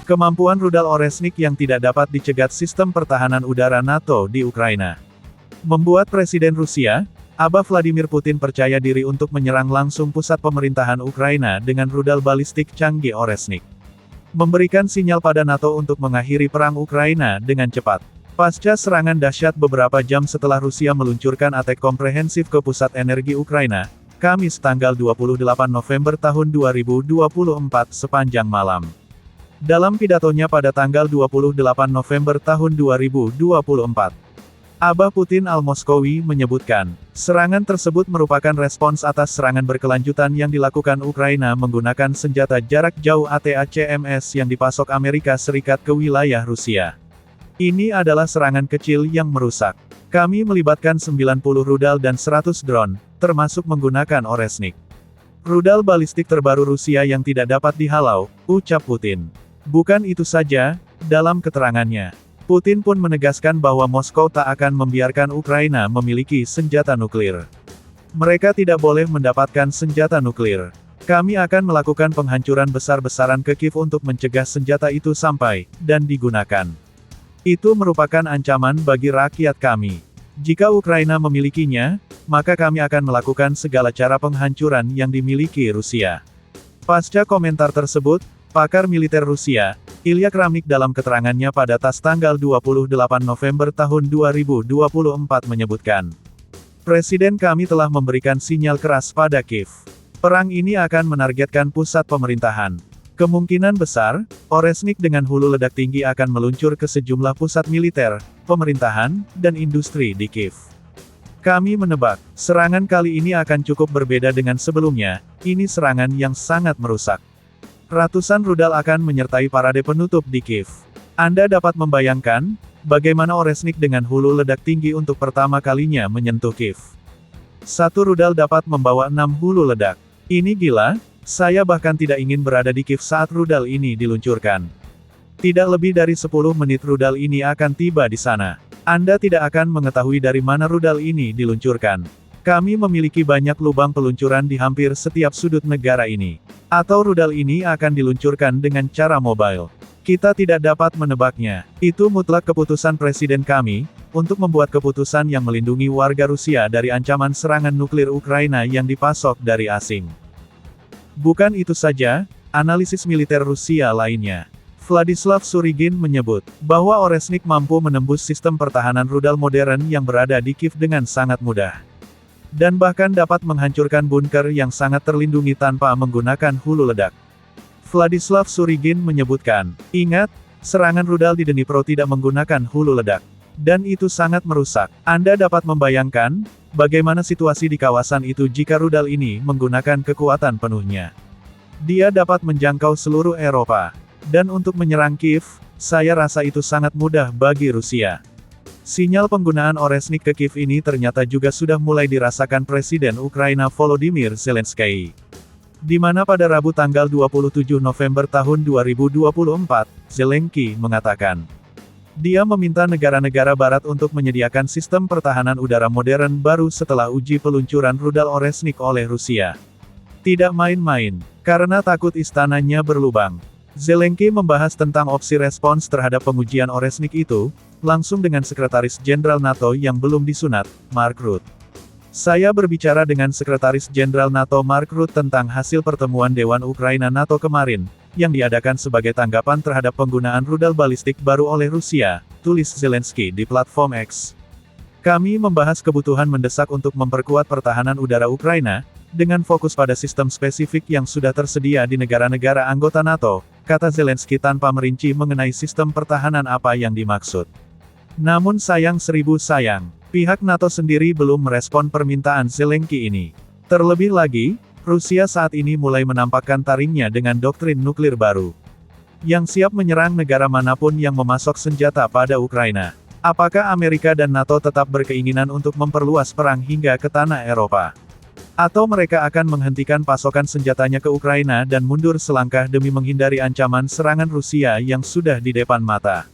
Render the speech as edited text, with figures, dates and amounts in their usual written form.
Kemampuan rudal Oresnik yang tidak dapat dicegat sistem pertahanan udara NATO di Ukraina membuat Presiden Rusia, Vladimir Putin percaya diri untuk menyerang langsung pusat pemerintahan Ukraina dengan rudal balistik canggih Oresnik. Memberikan sinyal pada NATO untuk mengakhiri perang Ukraina dengan cepat. Pasca serangan dahsyat beberapa jam setelah Rusia meluncurkan atak komprehensif ke pusat energi Ukraina, Kamis tanggal 28 November tahun 2024 sepanjang malam. Dalam pidatonya pada tanggal 28 November tahun 2024, Putin al-Moskowi menyebutkan, serangan tersebut merupakan respons atas serangan berkelanjutan yang dilakukan Ukraina menggunakan senjata jarak jauh ATACMS yang dipasok Amerika Serikat ke wilayah Rusia. Ini adalah serangan kecil yang merusak. Kami melibatkan 90 rudal dan 100 drone, termasuk menggunakan Oresnik. Rudal balistik terbaru Rusia yang tidak dapat dihalau, ucap Putin. Bukan itu saja, dalam keterangannya, Putin pun menegaskan bahwa Moskow tak akan membiarkan Ukraina memiliki senjata nuklir. Mereka tidak boleh mendapatkan senjata nuklir. Kami akan melakukan penghancuran besar-besaran ke Kiev untuk mencegah senjata itu sampai, dan digunakan. Itu merupakan ancaman bagi rakyat kami. Jika Ukraina memilikinya, maka kami akan melakukan segala cara penghancuran yang dimiliki Rusia. Pasca komentar tersebut, pakar militer Rusia, Ilya Kramnik dalam keterangannya pada TASS tanggal 28 November tahun 2024 menyebutkan, Presiden kami telah memberikan sinyal keras pada Kiev. Perang ini akan menargetkan pusat pemerintahan. Kemungkinan besar, Oresnik dengan hulu ledak tinggi akan meluncur ke sejumlah pusat militer, pemerintahan, dan industri di Kiev. Kami menebak, serangan kali ini akan cukup berbeda dengan sebelumnya, ini serangan yang sangat merusak. Ratusan rudal akan menyertai parade penutup di Kiev. Anda dapat membayangkan, bagaimana Oresnik dengan hulu ledak tinggi untuk pertama kalinya menyentuh Kiev. Satu rudal dapat membawa 6 hulu ledak. Ini gila, saya bahkan tidak ingin berada di Kiev saat rudal ini diluncurkan. Tidak lebih dari 10 menit rudal ini akan tiba di sana. Anda tidak akan mengetahui dari mana rudal ini diluncurkan. Kami memiliki banyak lubang peluncuran di hampir setiap sudut negara ini. Atau rudal ini akan diluncurkan dengan cara mobile. Kita tidak dapat menebaknya. Itu mutlak keputusan presiden kami, untuk membuat keputusan yang melindungi warga Rusia dari ancaman serangan nuklir Ukraina yang dipasok dari asing. Bukan itu saja, analisis militer Rusia lainnya. Vladislav Surigin menyebut, bahwa Oresnik mampu menembus sistem pertahanan rudal modern yang berada di Kiev dengan sangat mudah. Dan bahkan dapat menghancurkan bunker yang sangat terlindungi tanpa menggunakan hulu ledak. Vladislav Surigin menyebutkan, ingat, serangan rudal di Dnipro tidak menggunakan hulu ledak. Dan itu sangat merusak. Anda dapat membayangkan, bagaimana situasi di kawasan itu jika rudal ini menggunakan kekuatan penuhnya. Dia dapat menjangkau seluruh Eropa. Dan untuk menyerang Kiev, saya rasa itu sangat mudah bagi Rusia. Sinyal penggunaan Oresnik ke Kiev ini ternyata juga sudah mulai dirasakan Presiden Ukraina Volodymyr Zelensky. Di mana pada Rabu tanggal 27 November tahun 2024, Zelensky mengatakan, dia meminta negara-negara barat untuk menyediakan sistem pertahanan udara modern baru setelah uji peluncuran rudal Oresnik oleh Rusia. Tidak main-main, karena takut istananya berlubang. Zelensky membahas tentang opsi respons terhadap pengujian Oresnik itu, langsung dengan Sekretaris Jenderal NATO yang belum disunat, Mark Rutte. Saya berbicara dengan Sekretaris Jenderal NATO Mark Rutte tentang hasil pertemuan Dewan Ukraina NATO kemarin, yang diadakan sebagai tanggapan terhadap penggunaan rudal balistik baru oleh Rusia, tulis Zelensky di platform X. Kami membahas kebutuhan mendesak untuk memperkuat pertahanan udara Ukraina, dengan fokus pada sistem spesifik yang sudah tersedia di negara-negara anggota NATO, kata Zelensky tanpa merinci mengenai sistem pertahanan apa yang dimaksud. Namun sayang seribu sayang, pihak NATO sendiri belum merespon permintaan Zelensky ini. Terlebih lagi, Rusia saat ini mulai menampakkan taringnya dengan doktrin nuklir baru, yang siap menyerang negara manapun yang memasok senjata pada Ukraina. Apakah Amerika dan NATO tetap berkeinginan untuk memperluas perang hingga ke tanah Eropa? Atau mereka akan menghentikan pasokan senjatanya ke Ukraina dan mundur selangkah demi menghindari ancaman serangan Rusia yang sudah di depan mata?